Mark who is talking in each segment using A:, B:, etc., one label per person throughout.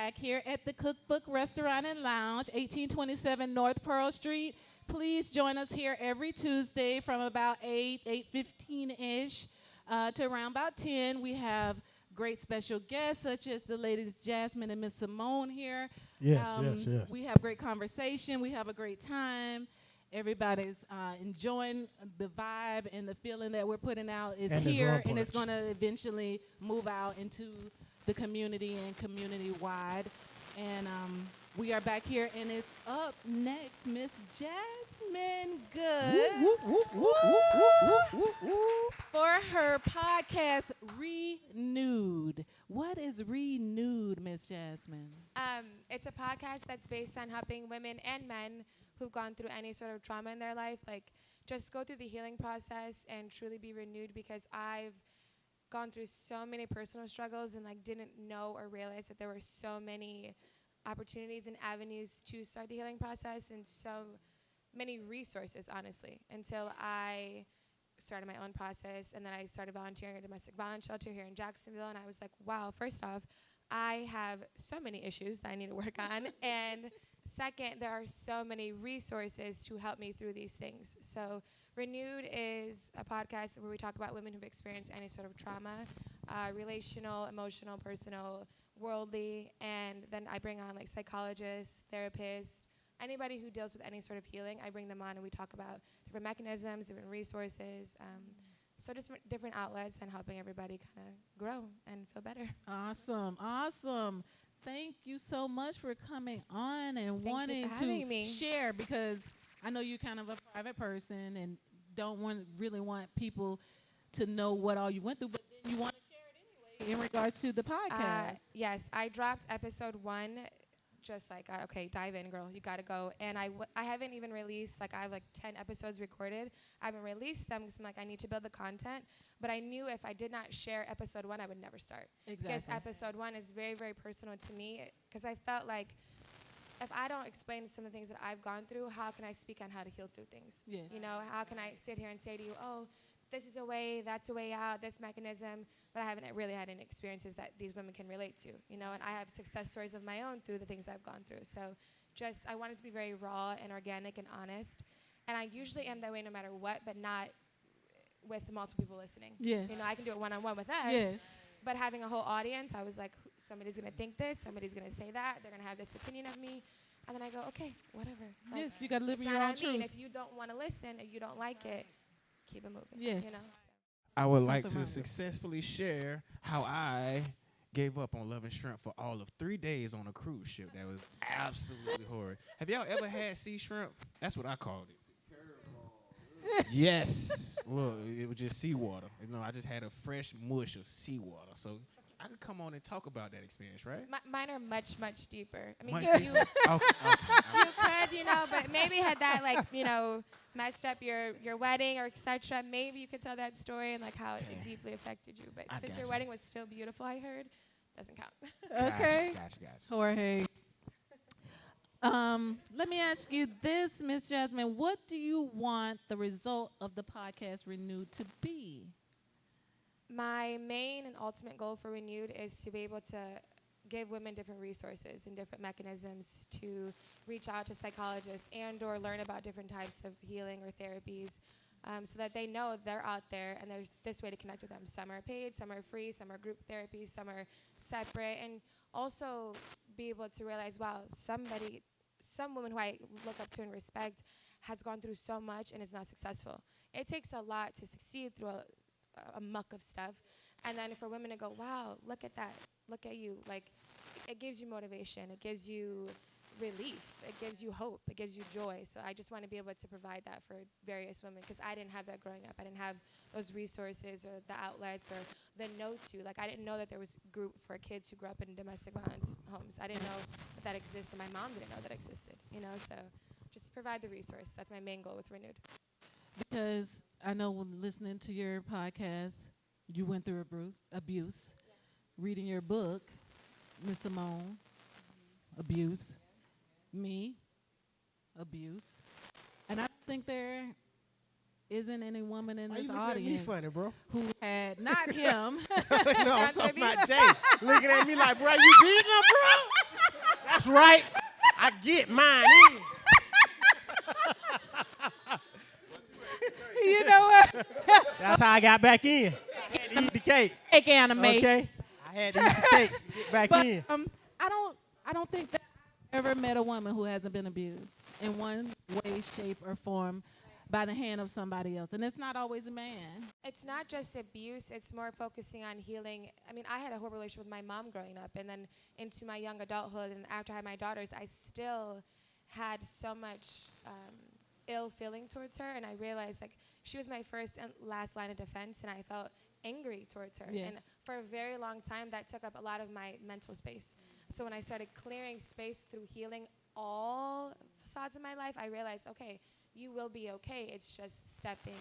A: back here at the Cookbook Restaurant and Lounge, 1827 North Pearl Street. Please join us here every Tuesday from about 8:15-ish to around about 10. We have great special guests such as the ladies Jasmine and Miss Semone here.
B: Yes.
A: We have great conversation. We have a great time. Everybody's enjoying the vibe and the feeling that we're putting out is here, and it's going to eventually move out into the community and community-wide. And we are back here, and it's up next, Miss Jasmine Goode for her podcast, ReNude. What is ReNude, Miss Jasmine?
C: It's a podcast that's based on helping women and men who've gone through any sort of trauma in their life, like just go through the healing process and truly be renewed, because I've gone through so many personal struggles and like didn't know or realize that there were so many opportunities and avenues to start the healing process and so many resources, honestly, until I started my own process. And then I started volunteering at a domestic violence shelter here in Jacksonville, and I was like, wow, first off, I have so many issues that I need to work on, and second, there are so many resources to help me through these things. So ReNude is a podcast where we talk about women who've experienced any sort of trauma, relational, emotional, personal, worldly, and then I bring on like psychologists, therapists, anybody who deals with any sort of healing. I bring them on and we talk about different mechanisms, different resources, so just different outlets and helping everybody kind of grow and feel better.
A: Awesome. Thank you so much for coming on and wanting to share, because I know you're kind of a private person and don't really want people to know what all you went through, but then you want to share it anyway in regards to the podcast.
C: Yes, I dropped episode 1 just like, okay, dive in, girl, you got to go. And I haven't even released, like I have like 10 episodes recorded. I haven't released them because I'm like, I need to build the content. But I knew if I did not share episode 1, I would never start.
A: Exactly.
C: Because episode 1 is very, very personal to me, because I felt like if I don't explain some of the things that I've gone through, how can I speak on how to heal through things?
A: Yes.
C: You know, how can I sit here and say to you, oh, this is a way, that's a way out, this mechanism, but I haven't really had any experiences that these women can relate to, you know, and I have success stories of my own through the things I've gone through. So I wanted to be very raw and organic and honest, and I usually am that way no matter what, but not with multiple people listening.
A: Yes.
C: You know, I can do it one-on-one with us.
A: Yes.
C: But having a whole audience, I was like, somebody's going to think this, somebody's going to say that, they're going to have this opinion of me. And then I go, okay, whatever. Like,
A: yes, you got to live in your own truth.
C: I mean, if you don't want to listen, if you don't like it, keep it moving.
A: Yes.
C: You know?
D: I would like to successfully share how I gave up on Love and Shrimp for all of 3 days on a cruise ship. That was absolutely horrid. Have y'all ever had sea shrimp? That's what I called it. Yes. Look, it was just seawater. You know, I just had a fresh mush of seawater. So I could come on and talk about that experience, right?
C: Mine are much, much deeper. I mean,
D: Much
C: you
D: deeper. Okay.
C: you could, you know, but maybe had that, like, you know, messed up your wedding or etc. Maybe you could tell that story and, like, how it deeply affected you. But since your wedding was still beautiful, I heard, doesn't count.
A: Okay.
D: Gotcha.
A: Jorge. Let me ask you this, Miss Jasmine. What do you want the result of the podcast ReNude to be?
C: My main and ultimate goal for ReNude is to be able to give women different resources and different mechanisms to reach out to psychologists and or learn about different types of healing or therapies, so that they know they're out there and there's this way to connect with them. Some are paid, some are free, some are group therapy, some are separate, and also be able to realize, wow, some woman who I look up to and respect has gone through so much and is not successful. It takes a lot to succeed through a muck of stuff, and then for women to go, wow, look at that, look at you, like, it gives you motivation, it gives you relief, it gives you hope, it gives you joy. So I just want to be able to provide that for various women, because I didn't have that growing up. I didn't have those resources or the outlets or the know-to. Like, I didn't know that there was a group for kids who grew up in domestic violence homes. I didn't know that existed. My mom didn't know that existed, you know, so just provide the resource. That's my main goal with ReNude.
A: Because I know when listening to your podcast, you went through abuse. Yeah. Reading your book, Miss Semone, abuse. Me, abuse. And I think there isn't any woman in this audience
B: funny, bro?
A: who had, not him.
B: No, I'm talking about Jay. Looking at me like, bro, you beating him, bro? That's right. I get mine in.
A: You know what?
B: That's how I got back in. I had to eat the cake.
A: Cake anime.
B: Okay. I had to eat the cake to get back
A: But
B: in.
A: I don't think that I've ever met a woman who hasn't been abused in one way, shape, or form by the hand of somebody else. And it's not always a man.
C: It's not just abuse, it's more focusing on healing. I mean, I had a horrible relationship with my mom growing up, and then into my young adulthood, and after I had my daughters, I still had so much ill feeling towards her, and I realized, like, she was my first and last line of defense, and I felt angry towards her.
A: Yes.
C: And for a very long time, that took up a lot of my mental space. So when I started clearing space through healing all facades of my life, I realized, okay, you will be okay. It's just stepping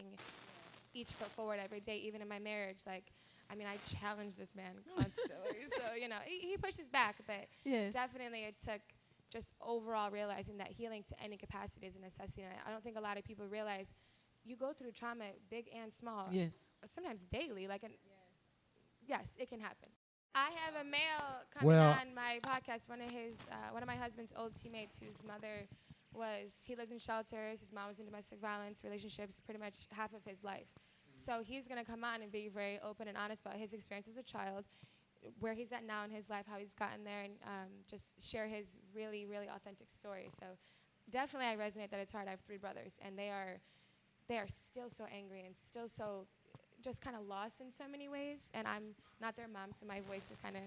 C: each foot forward every day, even in my marriage. Like, I mean, I challenge this man constantly. So, you know, he pushes back, but
A: Yes.
C: definitely it took just overall realizing that healing to any capacity is a necessity. And I don't think a lot of people realize you go through trauma, big and small.
A: Yes.
C: Sometimes daily. Like, yes, it can happen. I have a male coming on my podcast. One of my husband's old teammates, whose mother he lived in shelters. His mom was in domestic violence relationships pretty much half of his life. So he's going to come on and be very open and honest about his experience as a child, where he's at now in his life, how he's gotten there, and just share his really, really authentic story. So definitely I resonate that it's hard. I have 3 brothers, and they are still so angry and still so just kind of lost in so many ways. And I'm not their mom, so my voice is kind of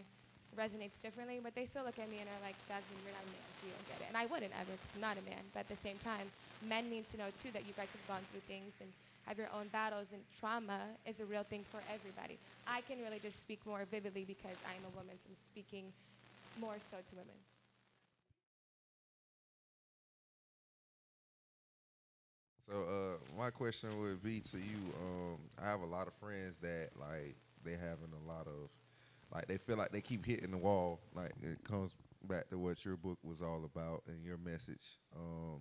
C: resonates differently, but they still look at me and are like, Jasmine, you're not a man, so you don't get it. And I wouldn't ever, because I'm not a man. But at the same time, men need to know, too, that you guys have gone through things and have your own battles, and trauma is a real thing for everybody. I can really just speak more vividly because I am a woman, so I'm speaking more so to women.
E: So my question would be to you, I have a lot of friends that, like, they having a lot of, like, they feel like they keep hitting the wall. Like, it comes back to what your book was all about and your message.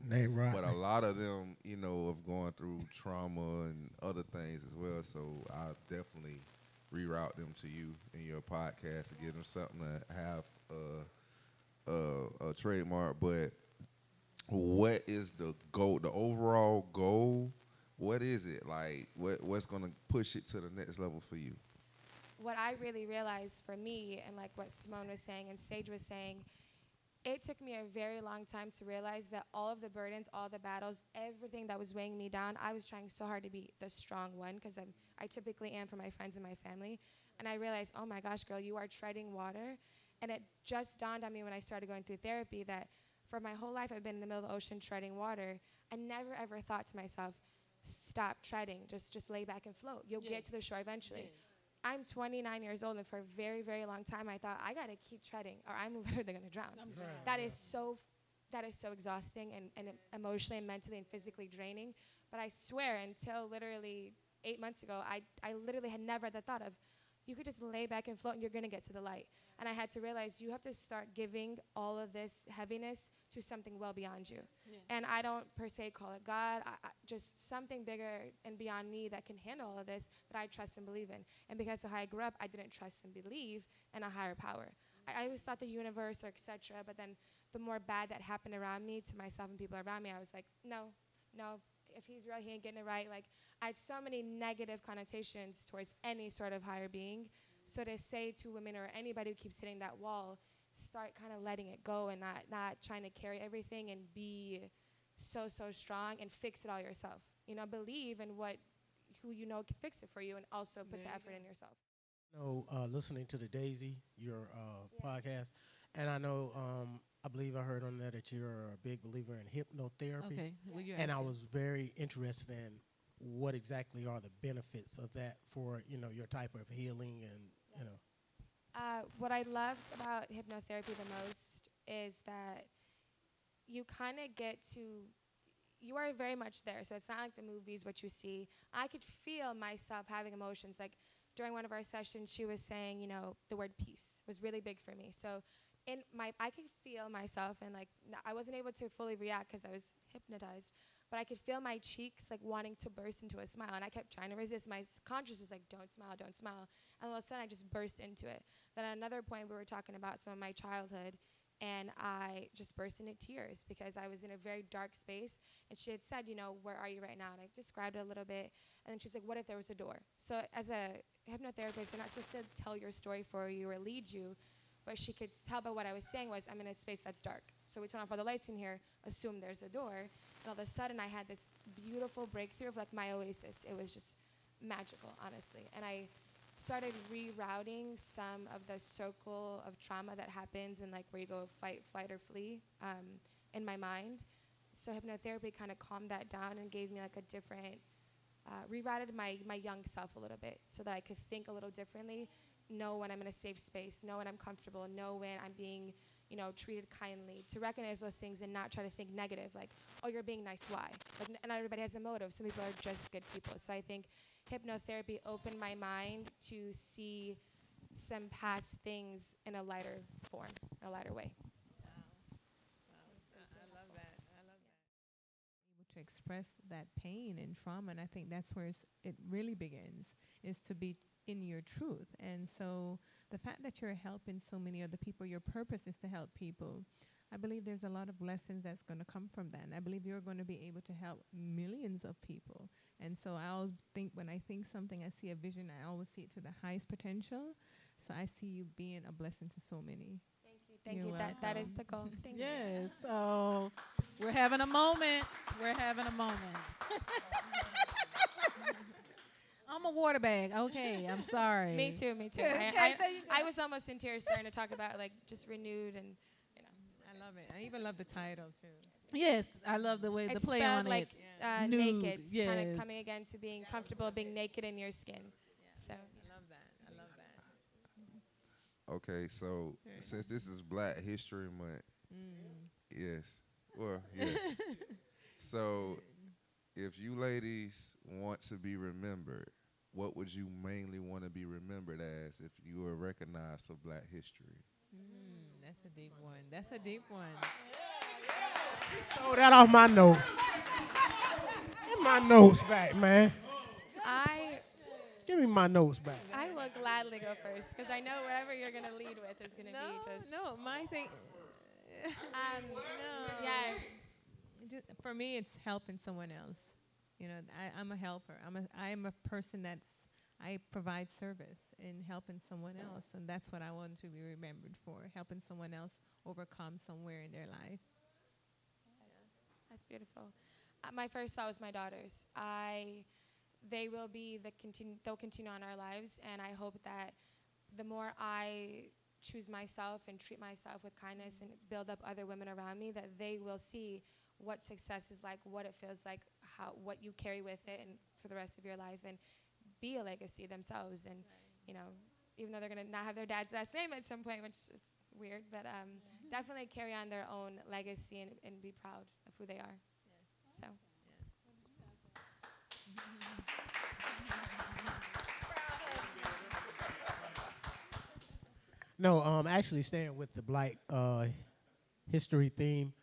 B: Right.
E: But a lot of them, you know, have gone through trauma and other things as well. So I'll definitely reroute them to you in your podcast to give them something to have a trademark. But what is the goal, the overall goal? What is it? Like, what's going to push it to the next level for you?
C: What I really realized for me, and like what Semone was saying and Sage was saying, it took me a very long time to realize that all of the burdens, all the battles, everything that was weighing me down, I was trying so hard to be the strong one, because I typically am for my friends and my family. And I realized, oh my gosh, girl, you are treading water. And it just dawned on me when I started going through therapy that for my whole life I've been in the middle of the ocean treading water. I never ever thought to myself, stop treading, just lay back and float. You'll get to the shore eventually. Yes. I'm 29 years old, and for a very, very long time, I thought, I got to keep treading, or I'm literally going to drown. That is so exhausting and emotionally and mentally and physically draining. But I swear, until literally 8 months ago, I literally had never had the thought of, you could just lay back and float, and you're going to get to the light. And I had to realize you have to start giving all of this heaviness to something well beyond you. Yeah. And I don't per se call it God, just something bigger and beyond me that can handle all of this that I trust and believe in. And because of how I grew up, I didn't trust and believe in a higher power. I always thought the universe or et cetera, but then the more bad that happened around me, to myself and people around me, I was like, no, if he's real, he ain't getting it right. Like, I had so many negative connotations towards any sort of higher being. So to say to women or anybody who keeps hitting that wall, start kind of letting it go and not trying to carry everything and be so strong and fix it all yourself. You know, believe in who you know can fix it for you, and also put the effort in yourself.
B: Listening to the Daisy, your podcast, and I know, I believe I heard on there that you're a big believer in hypnotherapy. Okay, well, and I was very interested in what exactly are the benefits of that for, you know, your type of healing and, you know.
C: What I loved about hypnotherapy the most is that you kind of you are very much there. So it's not like the movies, what you see. I could feel myself having emotions. Like during one of our sessions, she was saying, you know, the word peace was really big for me. So I could feel myself, and like I wasn't able to fully react because I was hypnotized, but I could feel my cheeks like wanting to burst into a smile, and I kept trying to resist. My conscious was like, don't smile. And all of a sudden I just burst into it. Then at another point we were talking about some of my childhood, And I just burst into tears because I was in a very dark space. And she had said, where are you right now? And I described it a little bit. And then she's like, what if there was a door? So as a hypnotherapist, you're not supposed to tell your story for you or lead you. But she could tell by what I was saying was, I'm in a space that's dark. So we turn off all the lights in here, assume there's a door. And all of a sudden, I had this beautiful breakthrough of like my oasis. It was just magical, honestly. And I started rerouting some of the circle of trauma that happens and like where you go fight, flight, or flee in my mind. So hypnotherapy kind of calmed that down and gave me like a different, rerouted my young self a little bit so that I could think a little differently, know when I'm in a safe space, know when I'm comfortable, know when I'm being, treated kindly, to recognize those things and not try to think negative, like, oh, you're being nice, why? Like, not everybody has a motive. Some people are just good people. So I think hypnotherapy opened my mind to see some past things in a lighter form, in a lighter way.
F: I love that. Able to express that pain and trauma, and I think that's where it really begins, is to be in your truth. And so the fact that you're helping so many other people, your purpose is to help people. I believe there's a lot of blessings that's going to come from that. And I believe you're going to be able to help millions of people. And so I always think, when I think something, I see a vision, I always see it to the highest potential. So I see you being a blessing to so many.
C: Thank you. That is the goal. Thank you.
A: Yes. So we're having a moment. I'm a water bag. Okay, I'm sorry.
C: Me too. I was almost in tears starting to talk about like just ReNude and
F: I love it. I even love the title too.
A: Yes, I love the way
C: it's
A: the play on
C: like,
A: it.
C: Nude, naked,
A: yes.
C: kind of coming again to being comfortable, being naked in your skin. So
F: I love that.
E: Okay, so since this is Black History Month, yes. So if you ladies want to be remembered, what would you mainly want to be remembered as if you were recognized for Black history?
F: That's a deep one.
B: He stole that off my notes. Get my notes back, man. Give me my notes back.
C: I will gladly go first because I know whatever you're going to lead with is going to be just...
F: No, my thing...
C: no. Yes.
F: For me, it's helping someone else. I'm a helper. I'm a person I provide service in helping someone else, and that's what I want to be remembered for, helping someone else overcome somewhere in their life.
C: That's beautiful. My first thought was my daughters. They'll continue on our lives, and I hope that the more I choose myself and treat myself with kindness and build up other women around me, that they will see what success is like, what it feels like, what you carry with it and for the rest of your life, and be a legacy themselves. And even though they're going to not have their dad's last name at some point, which is weird, but definitely carry on their own legacy and be proud of who they are. So.
B: No, actually staying with the Black history theme,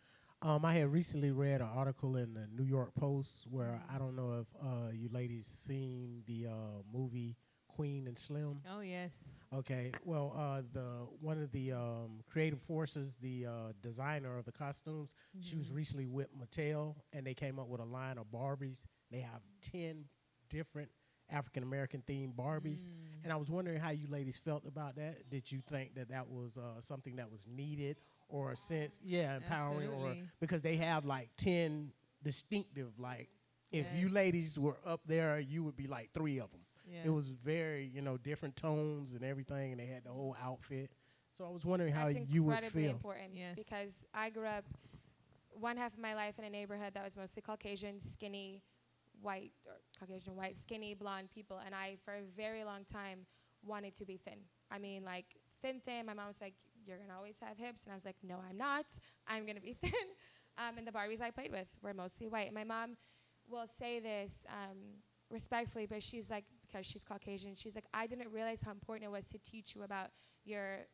B: I had recently read an article in the New York Post where I don't know if you ladies seen the movie Queen and Slim.
F: Oh, yes.
B: Okay, well, one of the creative forces, the designer of the costumes, she was recently with Mattel, and they came up with a line of Barbies. They have 10 different African-American themed Barbies. And I was wondering how you ladies felt about that. Did you think that was something that was needed, or a sense, empowering,
F: Absolutely.
B: or because they have like 10 distinctive, like if you ladies were up there, you would be like 3 of them. Yeah. It was very, different tones and everything, and they had the whole outfit. So I was wondering how you would feel.
C: That's incredibly important because I grew up one half of my life in a neighborhood that was mostly Caucasian, skinny, white, or Caucasian, white, skinny, blonde people, and I, for a very long time, wanted to be thin. I mean, like, thin. My mom was like, you're going to always have hips, and I was like, no, I'm not. I'm going to be thin. And the Barbies I played with were mostly white. And my mom will say this respectfully, but she's like, because she's Caucasian, she's like, I didn't realize how important it was to teach you about your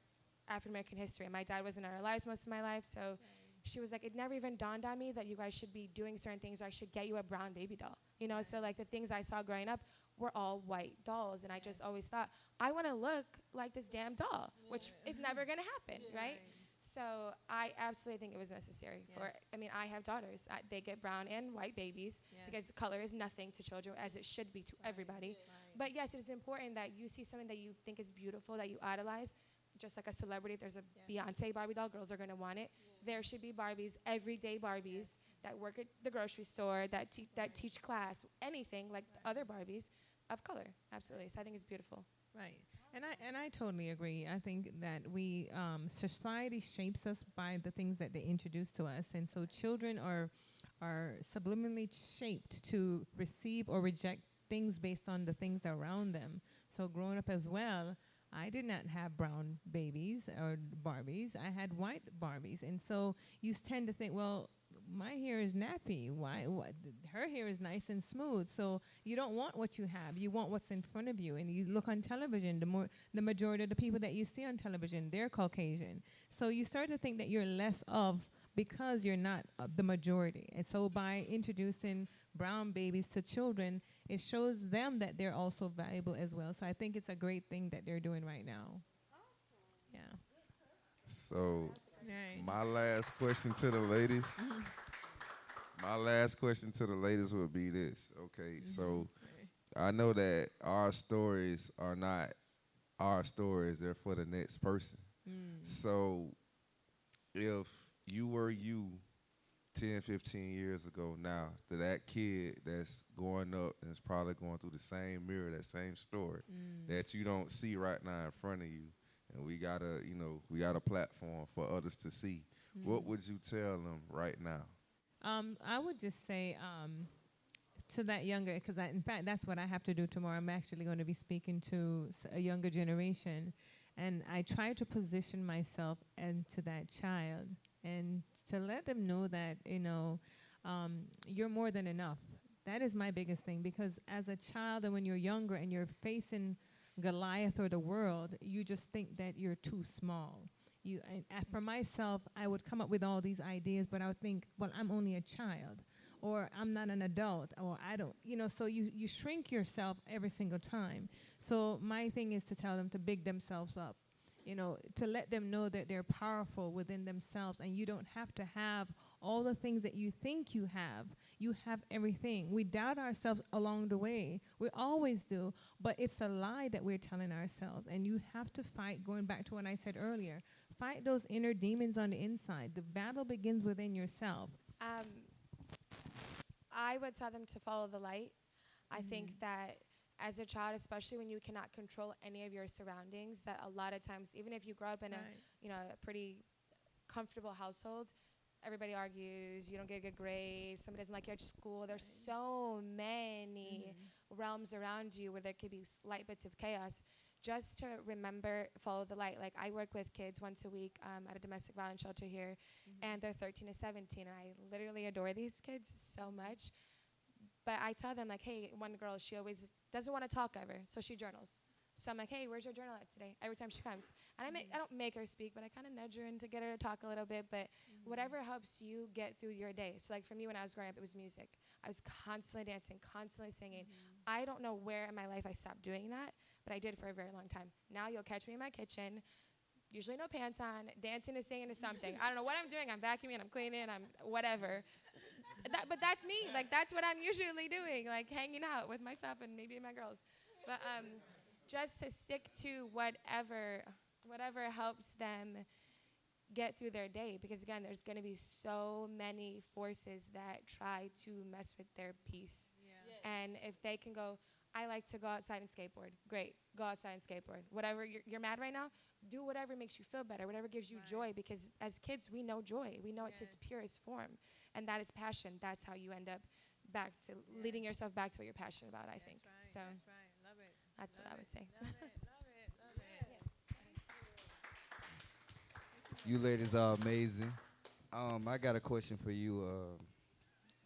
C: African-American history. And my dad wasn't in our lives most of my life, so she was like, it never even dawned on me that you guys should be doing certain things, or I should get you a brown baby doll. So like the things I saw growing up were all white dolls, and I just always thought, I want to look like this damn doll, which is never going to happen, right? So I absolutely think it was necessary I have daughters. They get brown and white babies because color is nothing to children, as it should be to everybody.
F: Right.
C: But yes, it is important that you see something that you think is beautiful, that you idolize, just like a celebrity. If there's a Beyonce Barbie doll, girls are going to want it. There should be Barbies, everyday Barbies that work at the grocery store, that teach class, anything like other Barbies of color. Absolutely. So I think it's beautiful.
F: Right. And I totally agree. I think that we society shapes us by the things that they introduce to us, and so children are subliminally shaped to receive or reject things based on the things around them. So growing up as well, I did not have brown babies or Barbies. I had white Barbies, and so you tend to think, well, my hair is nappy. Why? Her hair is nice and smooth. So you don't want what you have. You want what's in front of you. And you look on television. The majority of the people that you see on television, they're Caucasian. So you start to think that you're less of because you're not the majority. And so by introducing brown babies to children, it shows them that they're also valuable as well. So I think it's a great thing that they're doing right now. Awesome. Yeah.
E: So
F: Right.
E: my last question to the ladies. My last question to the ladies would be this. Okay, so I know that our stories are not our stories, they're for the next person. So if you were you 10, 15 years ago now, to that kid that's going up and is probably going through the same mirror, that same story that you don't see right now in front of you, and we got a platform for others to see. What would you tell them right now?
F: I would just say to that younger, because in fact, that's what I have to do tomorrow. I'm actually going to be speaking to a younger generation, and I try to position myself into that child and to let them know that, you're more than enough. That is my biggest thing, because as a child and when you're younger and you're facing Goliath or the world, you just think that you're too small. For myself, I would come up with all these ideas, but I would think, well, I'm only a child, or I'm not an adult, or I don't, so you shrink yourself every single time. So my thing is to tell them to big themselves up, to let them know that they're powerful within themselves, and you don't have to have all the things that you think you have. You have everything. We doubt ourselves along the way. We always do, but it's a lie that we're telling ourselves, and you have to fight, going back to what I said earlier, fight those inner demons on the inside. The battle begins within yourself.
C: I would tell them to follow the light. I think that as a child, especially when you cannot control any of your surroundings, that a lot of times, even if you grow up in a pretty comfortable household, everybody argues, you don't get a good grade, somebody doesn't like you at school. There's so many realms around you where there could be slight bits of chaos. Just to remember, follow the light. Like, I work with kids once a week at a domestic violence shelter here, and they're 13 to 17, and I literally adore these kids so much. But I tell them, like, hey, one girl, she always doesn't want to talk ever, so she journals. So I'm like, hey, where's your journal at today? Every time she comes. And I don't make her speak, but I kind of nudge her in to get her to talk a little bit. But whatever helps you get through your day. So, like, for me, when I was growing up, it was music. I was constantly dancing, constantly singing. I don't know where in my life I stopped doing that, but I did for a very long time. Now you'll catch me in my kitchen, usually no pants on, dancing and singing to something. I don't know what I'm doing. I'm vacuuming, I'm cleaning, I'm whatever. But that's me. Like, that's what I'm usually doing, like hanging out with myself and maybe my girls. But just to stick to whatever helps them get through their day, because again, there's going to be so many forces that try to mess with their peace. And if they can go, I like to go outside and skateboard. Great, go outside and skateboard. Whatever, you're mad right now, do whatever makes you feel better, whatever gives you joy, because as kids, we know joy. We know it's its purest form, and that is passion. That's how you end up back to leading yourself back to what you're passionate about, I think. So
F: That's right. Love it.
C: that's what I would say.
F: Love it.
G: You ladies are amazing. I got a question for you.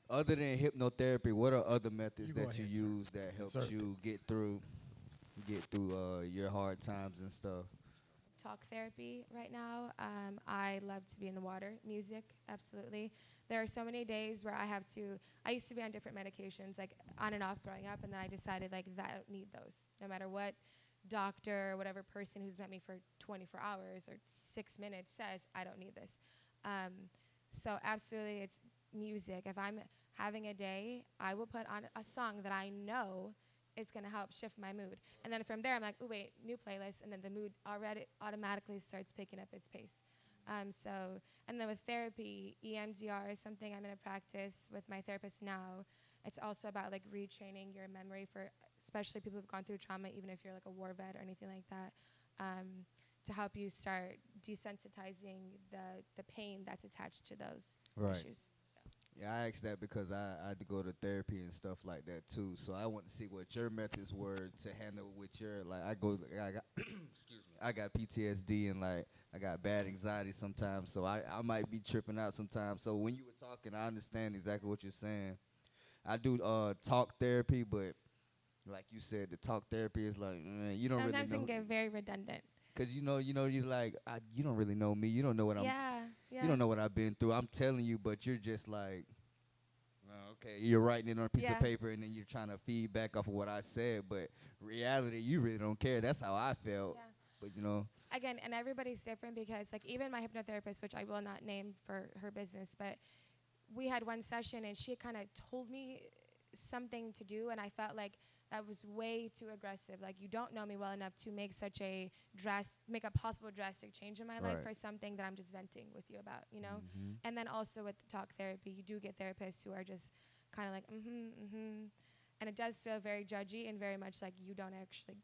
G: Other than hypnotherapy, what are other methods that you use that helps you get through your hard times and stuff?
C: Talk therapy right now. I love to be in the water. Music, absolutely. There are so many days where I used to be on different medications, like on and off growing up, and then I decided, like, that I don't need those. No matter what doctor or whatever person who's met me for 24 hours or 6 minutes says, I don't need this. So absolutely, it's music. If I'm having a day, I will put on a song that I know is going to help shift my mood. And then from there, I'm like, oh, wait, new playlist. And then the mood already automatically starts picking up its pace. And then with therapy, EMDR is something I'm going to practice with my therapist now. It's also about like retraining your memory for especially people who've gone through trauma, even if you're like a war vet or anything like that, to help you start desensitizing the pain that's attached to those issues. So.
G: Yeah, I asked that because I had to go to therapy and stuff like that too. So I want to see what your methods were to handle with your I got excuse me, I got PTSD and like I got bad anxiety sometimes. So I might be tripping out sometimes. So when you were talking, I understand exactly what you're saying. I do talk therapy, but like you said, the talk therapy is like you don't
C: sometimes
G: really know.
C: It can get very redundant.
G: Cause you like you don't really know me. You don't know what You don't know what I've been through. I'm telling you, but you're just like, okay, you're writing it on a piece of paper, and then you're trying to feed back off of what I said. But reality, you really don't care. That's how I felt. Yeah. But
C: again, and everybody's different because like even my hypnotherapist, which I will not name for her business, but we had one session and she kind of told me something to do, and I felt like that was way too aggressive. Like, you don't know me well enough to make make a possible drastic change in my life for something that I'm just venting with you about, Mm-hmm. And then also with the talk therapy, you do get therapists who are just kind of like, and it does feel very judgy and very much like you don't actually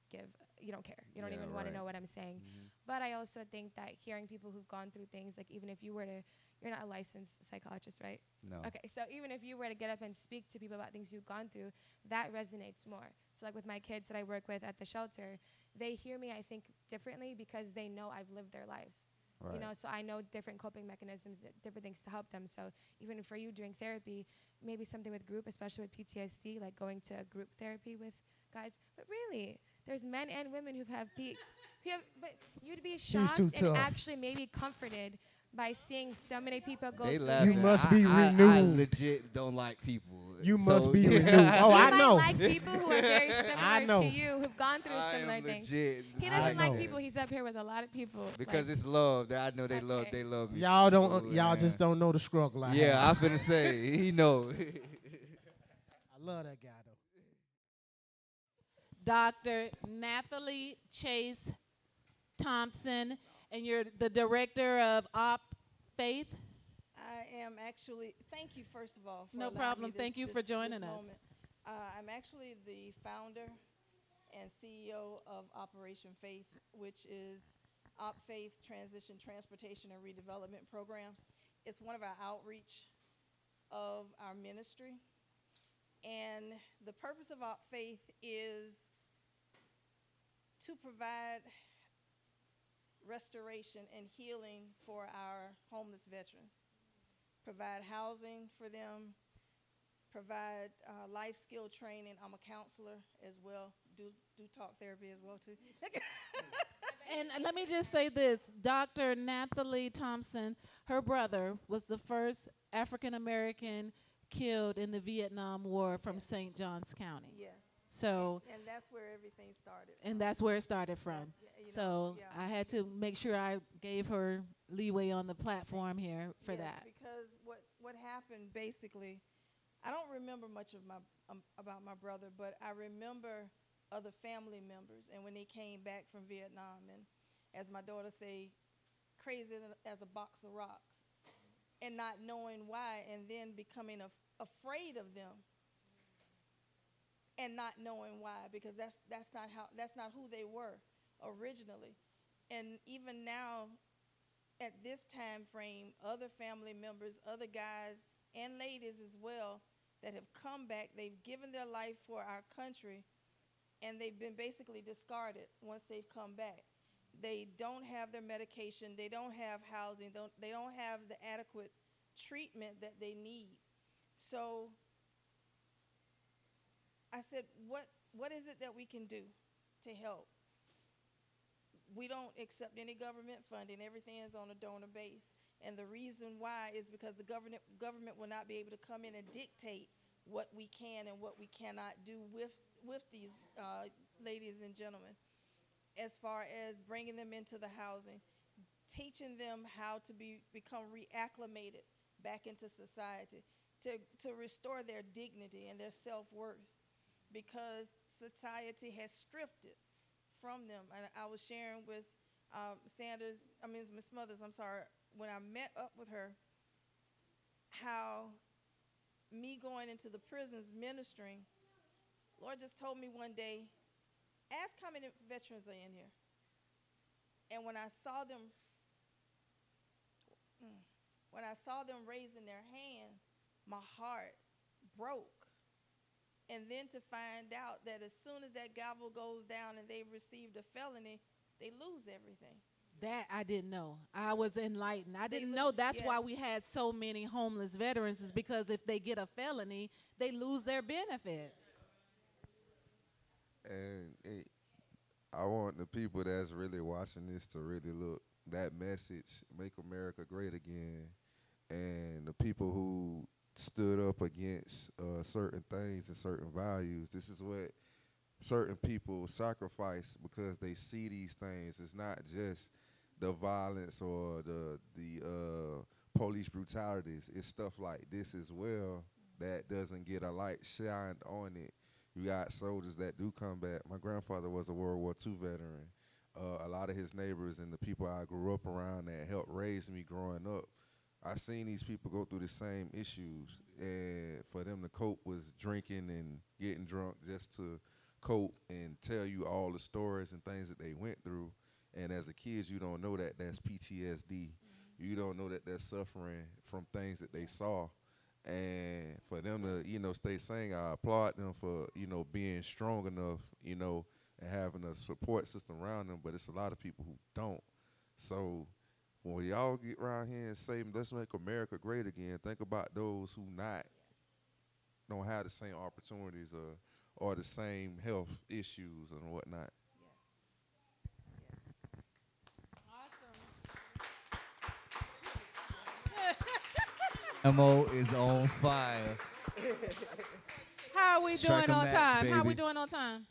C: you don't care. You don't even want to know what I'm saying. Mm-hmm. But I also think that hearing people who've gone through things, like even if you were to, you're not a licensed psychologist, right?
G: No.
C: Okay, so even if you were to get up and speak to people about things you've gone through, that resonates more. So like with my kids that I work with at the shelter, they hear me, I think, differently because they know I've lived their lives. Right. So I know different coping mechanisms, different things to help them. So even for you doing therapy, maybe something with group, especially with PTSD, like going to a group therapy with guys. But really, there's men and women but you'd be shocked and actually maybe comforted by seeing so many people go through.
B: You must be renewed.
G: I legit don't like people.
B: You must be renewed. Oh, I know.
C: You might like people who are very similar to you, who've gone through similar things.
G: Legit.
C: He doesn't like people. He's up here with a lot of people.
G: Because it's love. That I know they love me.
B: Y'all just don't know the struggle I have.
G: Yeah, I finna say, he know.
B: I love that guy, though.
A: Dr. Nathalie Chase Thompson, and you're the director of Faith.
H: I am actually, thank you first of all.
A: No problem. Thank you for joining us.
H: I'm actually the founder and CEO of Operation Faith, which is Faith Transition, Transportation, and Redevelopment Program. It's one of our outreach of our ministry. And the purpose of Faith is to provide restoration and healing for our homeless veterans, provide housing for them, provide life skill training. I'm a counselor as well, do talk therapy as well too.
A: And let me just say this, Dr. Nathalie Thompson, her brother was the first African American killed in the Vietnam War from St. Johns County.
H: Yes.
A: So
H: and that's where everything started.
A: And that's where it started from. I had to make sure I gave her leeway on the platform here for that.
H: Because what happened basically, I don't remember much of about my brother, but I remember other family members, and when they came back from Vietnam, and as my daughter say, crazy as a box of rocks, and not knowing why, and then becoming afraid of them. And not knowing why, because that's not who they were originally. And even now, at this time frame, other family members, other guys and ladies as well that have come back, they've given their life for our country, and they've been basically discarded once they've come back. They don't have their medication, they don't have housing, they don't have the adequate treatment that they need. So I said, what is it that we can do to help? We don't accept any government funding. Everything is on a donor base. And the reason why is because the government will not be able to come in and dictate what we can and what we cannot do with these ladies and gentlemen. as far as bringing them into the housing, teaching them how to become reacclimated back into society, to restore their dignity and their self-worth, because society has stripped it from them. And I was sharing with Miss Smothers, when I met up with her, how me going into the prisons ministering, Lord just told me one day, ask how many veterans are in here. And when I saw them raising their hand, my heart broke. And then to find out that as soon as that gavel goes down and they've received a felony, they lose everything.
A: That I didn't know. I was enlightened. I didn't know that's why we had so many homeless veterans, is because if they get a felony, they lose their benefits.
E: And I want the people that's really watching this to really look that message, Make America Great Again, and the people who stood up against certain things and certain values. This is what certain people sacrifice because they see these things. It's not just the violence or the police brutalities. It's stuff like this as well that doesn't get a light shined on it. You got soldiers that do come back. My grandfather was a World War II veteran. A lot of his neighbors and the people I grew up around that helped raise me growing up, I seen these people go through the same issues, and for them to cope was drinking and getting drunk just to cope and tell you all the stories and things that they went through. And as a kid, you don't know that that's PTSD. Mm-hmm. You don't know that they're suffering from things that they saw. And for them to, stay saying, I applaud them for, being strong enough, and having a support system around them. But it's a lot of people who don't. So when y'all get around here and say, let's make America great again, think about those who don't have the same opportunities or the same health issues and whatnot.
G: Mo is on fire.
A: How are we doing on time?
G: Baby.
A: How are we doing on time?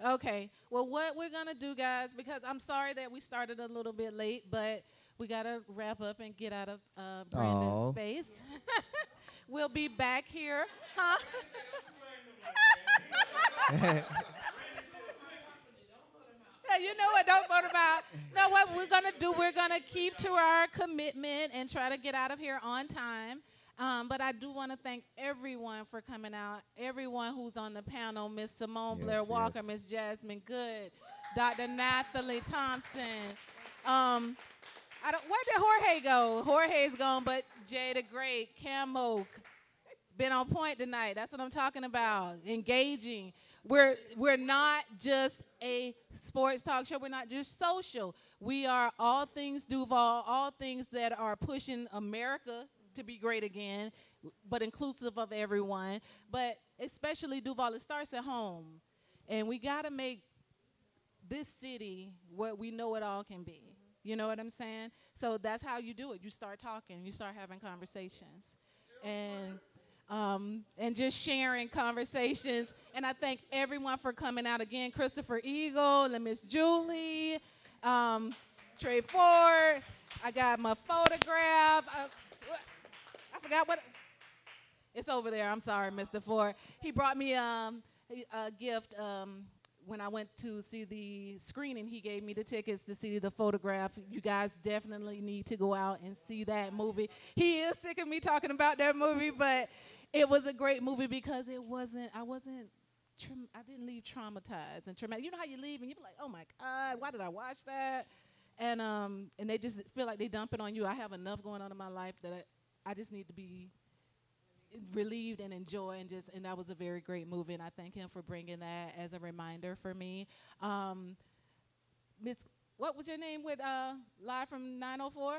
A: Okay. Well, what we're going to do, guys, because I'm sorry that we started a little bit late, but we got to wrap up and get out of Brandon's space. We'll be back here. Huh? You know what? Don't vote him out. No, what we're going to do, we're going to keep to our commitment and try to get out of here on time. But I do want to thank everyone for coming out, everyone who's on the panel, Miss Semone, Blair Walker, Miss Jasmine Goode, Dr. Nathalie Thompson. Where did Jorge go? Jorge's gone, but Jay the Great, Cam Oak, been on point tonight. That's what I'm talking about, engaging. We're not just a sports talk show. We're not just social. We are all things Duval, all things that are pushing America to be great again, but inclusive of everyone. But especially Duval, it starts at home. And we got to make this city what we know it all can be. You know what I'm saying? So that's how you do it. You start talking. You start having conversations. And just sharing conversations. And I thank everyone for coming out again. Christopher Eagle and Miss Julie, Trey Ford. I got my photograph. I forgot what. It's over there. I'm sorry, Mr. Ford. He brought me a gift when I went to see the screening. He gave me the tickets to see the photograph. You guys definitely need to go out and see that movie. He is sick of me talking about that movie, but it was a great movie because I didn't leave traumatized and traumatic. You know how you leave and you be like, oh my God, why did I watch that? And they just feel like they dump it on you. I have enough going on in my life that I just need to be relieved and enjoy, and that was a very great movie, and I thank him for bringing that as a reminder for me. Miss, what was your name with Live from 904?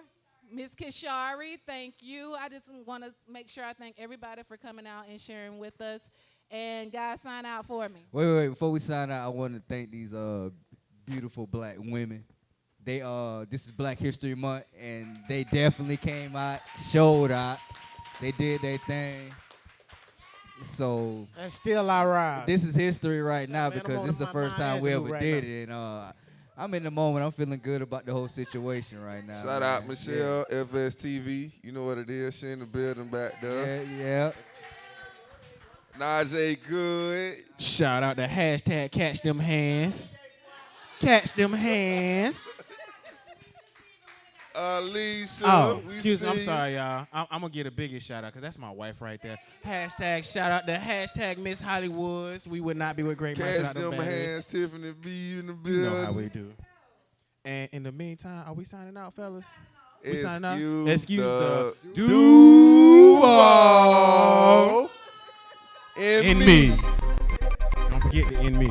A: Miss Kishari, thank you. I just want to make sure I thank everybody for coming out and sharing with us. And guys, sign out for me.
G: Wait. Before we sign out, I want to thank these beautiful black women. This is Black History Month, and they definitely came out, showed out. They did their thing. So
B: and still I ride.
G: This is history right now
B: man,
G: because this is the first time we ever
B: right
G: did
B: now.
G: it, and I'm in the moment. I'm feeling good about the whole situation right now.
E: Shout out Michelle, FSTV. You know what it is. She in the building back there.
G: Yeah.
E: Najee Good.
D: Shout out to hashtag catch them hands. Catch them hands.
E: Alicia.
D: Oh, excuse me. I'm sorry, y'all. I'm going to get a biggest shout out because that's my wife right there. Hashtag shout out to hashtag Miss Hollywoods. We would not be with great minds
E: Catch
D: without
E: them hands. Tiffany B in the building.
D: You know how we do. And in the meantime, are we signing out, fellas? We signing out?
E: Excuse the
D: duo
E: in
D: me. Don't forget the in me.